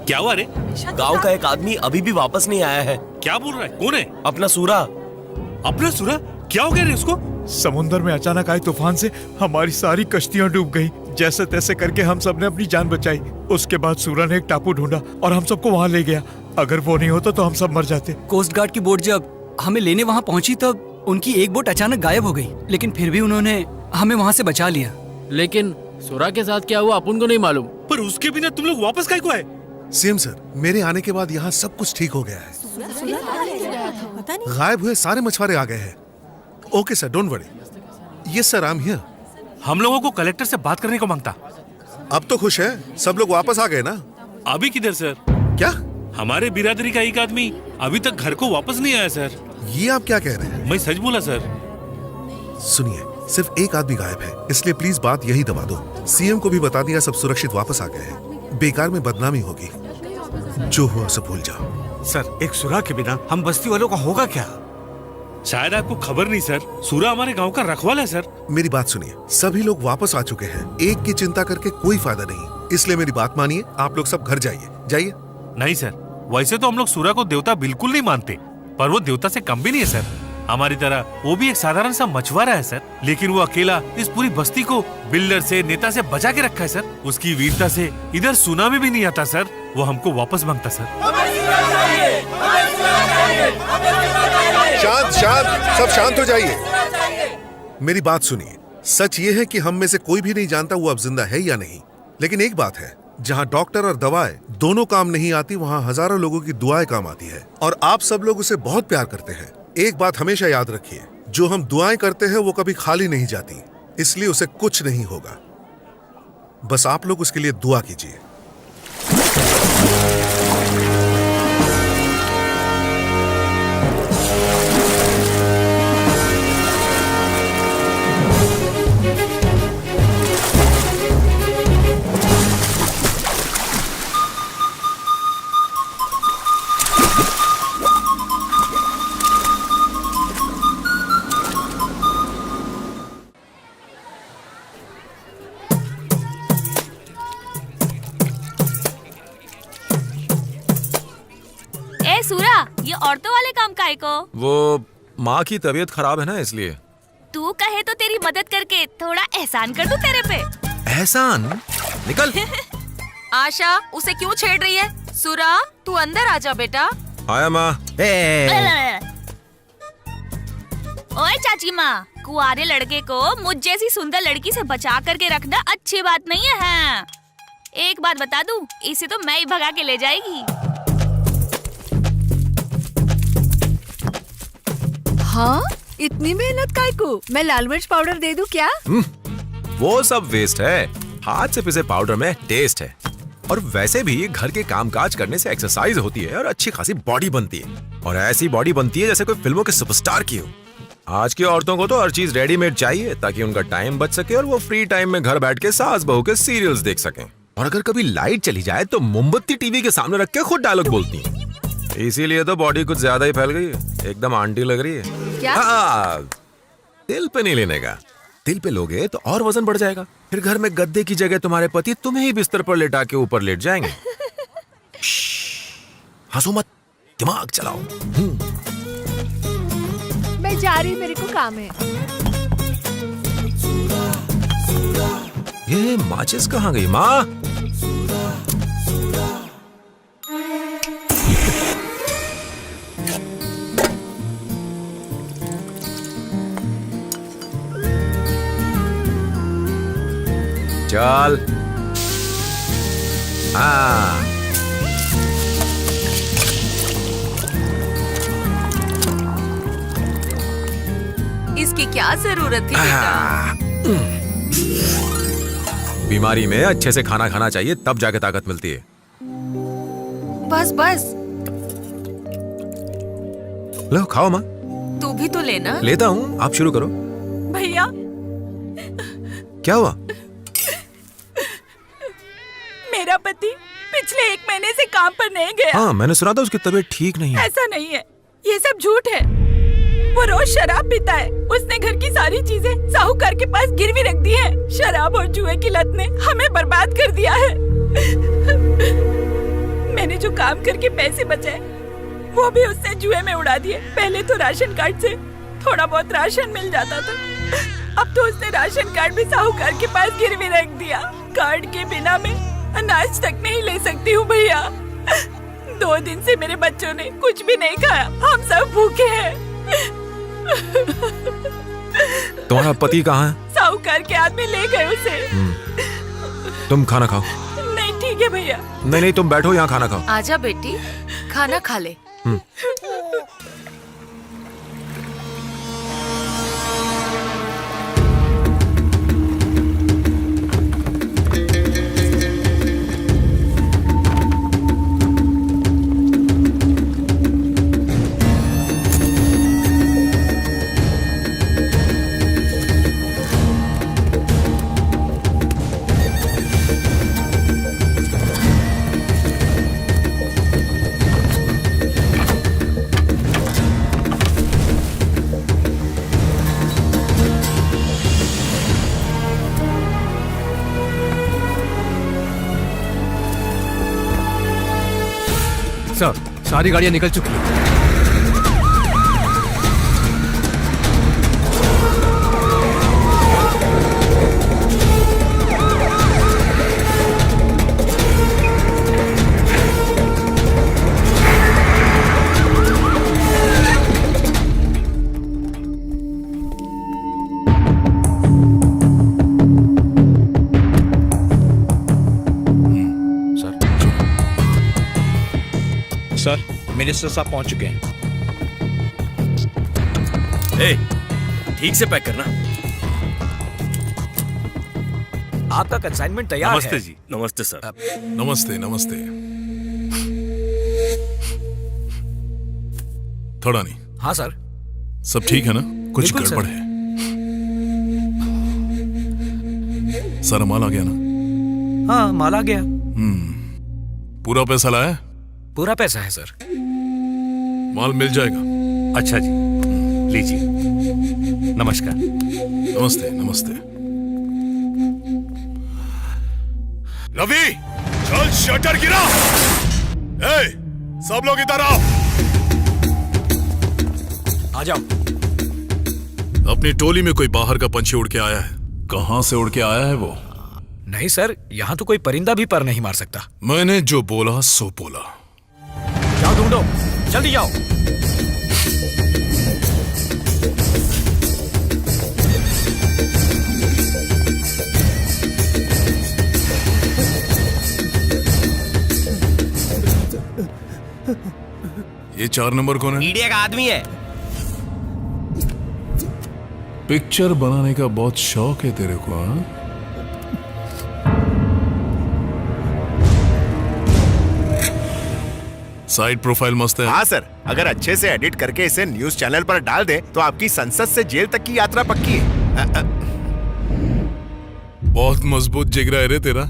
क्या हुआ रे? गांव का एक आदमी अभी भी वापस नहीं आया है। क्या बोल रहा है? कौन है? अपना सूरा। अपना सूरा? क्या हो गया रे उसको? समुद्र में अचानक आए तूफान से हमारी सारी कश्तियां डूब गई। जैसे तैसे करके हम सब ने अपनी जान बचाई। उसके बाद सूरा ने एक टापू ढूंढा और हम सबको वहाँ ले गया। अगर वो नहीं होता तो हम सब मर जाते। कोस्ट गार्ड की बोट जब हमें लेने वहाँ पहुँची तब उनकी एक बोट अचानक गायब हो गई, लेकिन फिर भी उन्होंने हमें वहाँ से बचा लिया। लेकिन सूरा के साथ क्या हुआ अपन को नहीं मालूम। पर उसके बिना तुम लोग वापस काहे को आए? सीएम सर, मेरे आने के बाद यहाँ सब कुछ ठीक हो गया है। गायब हुए सारे मछुआरे आ गए हैं। Okay sir, don't worry. Yes sir, I am here. हम लोगों को कलेक्टर से बात करने को मांगता। अब तो खुश है, सब लोग वापस आ गए ना? अभी किधर सर? क्या? हमारे बिरादरी का एक आदमी अभी तक घर को वापस नहीं आया सर। ये आप क्या कह रहे हैं? मैं सच बोला सर। सुनिए, सिर्फ एक आदमी गायब है, इसलिए प्लीज बात यही दबा दो। सीएम को भी बता दिया सब सुरक्षित वापस आ गए हैं। बेकार में बदनामी होगी। जो हुआ सब भूल जाओ। सर, एक सूरा के बिना हम बस्ती वालों का होगा क्या? शायद आपको खबर नहीं सर, सूरा हमारे गांव का रखवाला है सर। मेरी बात सुनिए, सभी लोग वापस आ चुके हैं। एक की चिंता करके कोई फायदा नहीं, इसलिए मेरी बात मानिए। आप लोग सब घर जाइए। जाइए। नहीं सर, वैसे तो हम लोग सूरा को देवता बिल्कुल नहीं मानते, पर वो देवता से कम भी नहीं है सर। हमारी तरह वो भी एक साधारण सा मछुआरा है सर, लेकिन वो अकेला इस पूरी बस्ती को बिल्डर से, नेता से बचा के रखा है सर। उसकी वीरता से इधर सुनामी भी नहीं आता सर। वो हमको वापस मांगता सर। शांत शांत, सब शांत हो जाइए। मेरी बात सुनिए, सच ये है कि हम में से कोई भी नहीं जानता वो अब जिंदा है या नहीं। लेकिन एक बात है, जहाँ डॉक्टर और दवाएं दोनों काम नहीं आती, वहाँ हजारों लोगों की दुआएं काम आती है। और आप सब लोग उसे बहुत प्यार करते हैं। एक बात हमेशा याद रखिए, जो हम दुआएं करते हैं वो कभी खाली नहीं जाती, इसलिए उसे कुछ नहीं होगा। बस आप लोग उसके लिए दुआ कीजिए। सूरा, ये औरतों वाले काम काहे को? वो माँ की तबीयत खराब है ना, इसलिए। तू कहे तो तेरी मदद करके थोड़ा एहसान कर दूं तेरे पे। एहसान? निकल। आशा, उसे क्यों छेड़ रही है? सूरा, तू अंदर आजा बेटा। आया माँ। ओए चाची माँ, कुआरे लड़के को मुझ जैसी सुंदर लड़की से बचा करके रखना अच्छी बात नहीं है। एक बात बता दूं, इसे तो मैं ही भगा के ले जाएगी। हाँ? इतनी मेहनत काय को? मैं लाल मिर्च पाउडर दे दूं क्या? वो सब वेस्ट है। हाथ से पिसे पाउडर में टेस्ट है। और वैसे भी घर के कामकाज करने से एक्सरसाइज होती है और अच्छी खासी बॉडी बनती है। और ऐसी बॉडी बनती है जैसे कोई फिल्मों के सुपरस्टार की हो। आज की औरतों को तो हर चीज रेडीमेड चाहिए, ताकि उनका टाइम बच सके और वो फ्री टाइम में घर बैठ के सास बहू के सीरियल्स देख सकें। और अगर कभी लाइट चली जाए तो मोमबत्ती टीवी के सामने रख के खुद डायलॉग बोलती है। इसीलिए तो बॉडी कुछ ज्यादा ही फैल गई है। एकदम आंटी लग रही है। क्या? दिल पे नहीं लेने का। दिल पे लोगे तो और वजन बढ़ जाएगा। फिर घर में गद्दे की जगह तुम्हारे पति तुम्हें ही बिस्तर पर लेटा के ऊपर लेट जाएंगे। हंसो मत, दिमाग चलाओ। मैं जा रही, मेरे को काम है। ये माचिस कहाँ गई माँ? चल। हाँ। इसकी क्या जरूरत थी बेटा? बीमारी में अच्छे से खाना खाना चाहिए, तब जाके ताकत मिलती है। बस बस, लो खाओ माँ। तू भी तो लेना। लेता हूँ, आप शुरू करो। भैया, क्या हुआ? मेरा पति पिछले 1 महीने से काम पर नहीं गया। हाँ, मैंने सुना था उसकी तबीयत ठीक नहीं है। ऐसा नहीं है, ये सब झूठ है। वो रोज शराब पीता है। उसने घर की सारी चीजें साहूकार के पास गिरवी रख दी है। शराब और जुए की लत ने हमें बर्बाद कर दिया है। काम करके पैसे बचाए, वो भी उसने जुए में उड़ा दिए। पहले तो राशन कार्ड से थोड़ा बहुत राशन मिल जाता था, अब तो उसने राशन कार्ड भी साहूकार के पास गिरवी रख दिया। कार्ड के बिना मैं अनाज तक नहीं ले सकती हूँ भैया। 2 दिन से मेरे बच्चों ने कुछ भी नहीं खाया, हम सब भूखे हैं। तुम्हारा पति कहाँ है? साहूकार के आदमी ले गए उसे। तुम खाना खाओ। नहीं ठीक है भैया। नहीं, तुम बैठो यहाँ खाना खाओ। आजा बेटी, खाना खा ले। सर, सारी गाड़ियां निकल चुकी हैं। सर, मिनिस्टर साहब पहुंच चुके हैं। ठीक से पैक करना। आपका कंसाइनमेंट तैयार है। नमस्ते जी। नमस्ते सर। नमस्ते नमस्ते। थोड़ा नहीं। हाँ सर। सब ठीक है ना? कुछ बिल्कुल गड़बड़ सर। है? सारा माल आ गया ना? हाँ, माल आ गया। पूरा पैसा लाया? पूरा पैसा है सर। माल मिल जाएगा। अच्छा जी, लीजिए। नमस्कार। नमस्ते नमस्ते। रवि, चल शटर गिरा। सब लोग इधर आओ। आ जाओ। अपनी टोली में कोई बाहर का पंछी उड़ के आया है? कहां से उड़ के आया है वो? नहीं सर, यहाँ तो कोई परिंदा भी पर नहीं मार सकता। मैंने जो बोला सो बोला। जाओ ढूंढो, जल्दी जाओ। ये 4 नंबर कौन है? मीडिया का आदमी है। पिक्चर बनाने का बहुत शौक है तेरे को, हाँ? साइड प्रोफाइल मस्त है। हाँ सर, अगर अच्छे से एडिट करके इसे न्यूज चैनल पर डाल दे तो आपकी संसद से जेल तक की यात्रा पक्की है। बहुत मजबूत जिगरा है रे तेरा।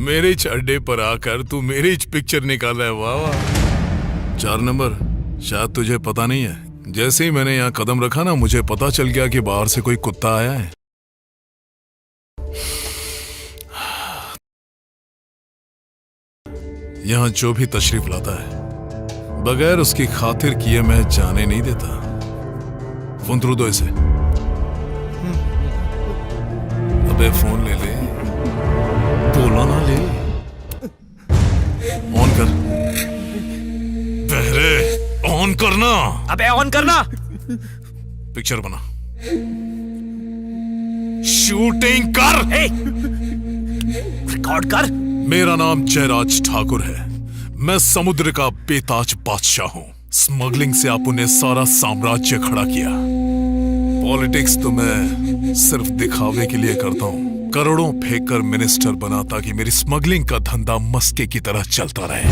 मेरे अड्डे पर आकर तू मेरी पिक्चर निकाल रहा है। वाह वाह। 4 नंबर, शायद तुझे पता नहीं है, जैसे ही मैंने यहाँ कदम रखा ना, मुझे पता चल गया कि बाहर से कोई कुत्ता आया है। यहाँ जो भी तशरीफ लाता है, बगैर उसकी खातिर किए मैं जाने नहीं देता। फोन दो इसे। अबे फोन ले ले, बोला ना ले। ऑन कर। बहरे, ऑन करना। अबे ऑन करना। पिक्चर बना, शूटिंग कर। रिकॉर्ड कर। मेरा नाम जयराज ठाकुर है। मैं समुद्र का बेताज बादशाह हूं। स्मगलिंग से आपने सारा साम्राज्य खड़ा किया। पॉलिटिक्स तो मैं सिर्फ दिखावे के लिए करता हूं। करोड़ों फेंक कर मिनिस्टर बना ताकि मेरी स्मगलिंग का धंधा मस्के की तरह चलता रहे।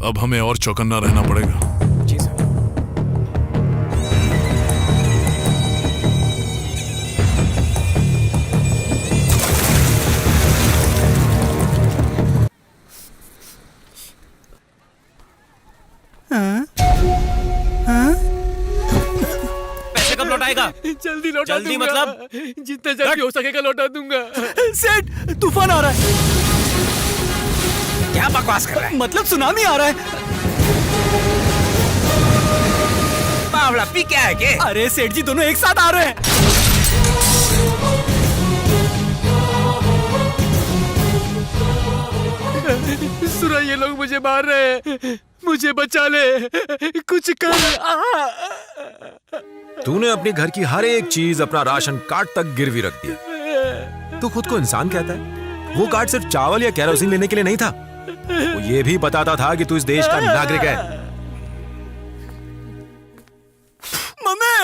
अब हमें और चौकन्ना रहना पड़ेगा। जी सर। पैसे कब लौटाएगा? जल्दी लौटा जल्दी दूंगा। मतलब? जितना जल्दी हो सकेगा लौटा दूंगा। सेठ, तूफान आ रहा है। क्या बकवास कर रहा है? मतलब सुनामी आ रहा है। बावला पी क्या है के? अरे सेठ जी, दोनों एक साथ आ रहे हैं। सुरा, ये लोग मुझे मार रहे हैं, मुझे बचा ले, कुछ कर। तूने अपने घर की हर एक चीज, अपना राशन कार्ड तक गिरवी रख दिया। तू खुद को इंसान कहता है? वो कार्ड सिर्फ चावल या केरोसिन लेने के लिए नहीं था, वो ये भी बताता था कि तू इस देश का नागरिक है। मम्मी!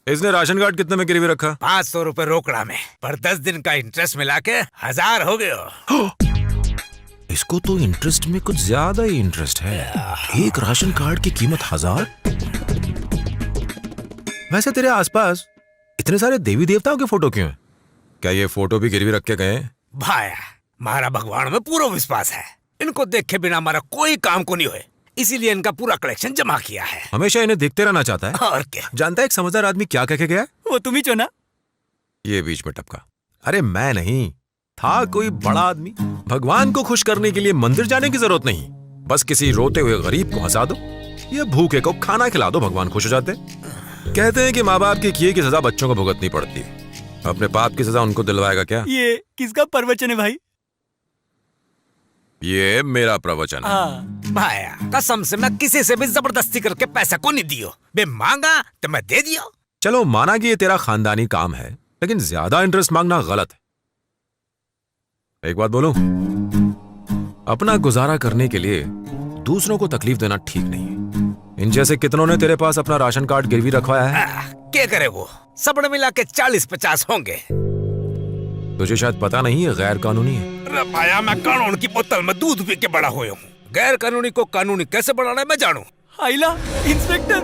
इसने राशन कार्ड कितने में गिरवी रखा? 500 रुपए रोकड़ा में, पर 10 दिन का इंटरेस्ट मिला के 1000 हो गए हो। इसको तो इंटरेस्ट में कुछ ज्यादा ही इंटरेस्ट है। एक राशन कार्ड की कीमत 1000। वैसे तेरे आसपास इतने सारे देवी देवताओं के फोटो क्यों हैं? क्या ये फोटो भी गिरवी रख के गए? भाया, हमारा भगवान में पूरा विश्वास है। इनको देखे बिना हमारा कोई काम को नहीं हुए, इसीलिए इनका पूरा कलेक्शन जमा किया है। हमेशा इन्हें देखते रहना चाहता है। और क्या? जानता है एक समझदार आदमी क्या कह के गया? वो तुम ही चुना। ये बीच में टपका। अरे मैं नहीं था, कोई बड़ा आदमी। भगवान को खुश करने के लिए मंदिर जाने की जरूरत नहीं, बस किसी रोते हुए गरीब को हंसा दो या भूखे को खाना खिला दो, भगवान खुश हो जाते। कहते हैं कि माँ बाप के किए की सजा बच्चों को भुगतनी पड़ती, अपने पाप की सजा उनको दिलवाएगा क्या? ये किसका प्रवचन है भाई? ये मेरा प्रवचन है। भाया, कसम से मैं किसी से भी जबरदस्ती करके पैसा को नहीं दियो, बे मांगा तो मैं दे दियो। चलो माना कि ये तेरा खानदानी काम है, लेकिन ज्यादा इंटरेस्ट मांगना गलत है। एक बात बोलूं, अपना गुजारा करने के लिए दूसरों को तकलीफ देना ठीक नहीं है। इन जैसे कितनों ने तेरे पास अपना राशन कार्ड गिरवी रखवाया है? क्या करे वो, सबने मिला के 40-50 होंगे। तुझे शायद पता नहीं है, गैर कानूनी है। भाया, मैं कानून की बोतल में दूध पी के बड़ा हुआ हूँ। गैर कानूनी को कानूनी कैसे बनाना है मैं जानू। आइला, इंस्पेक्टर,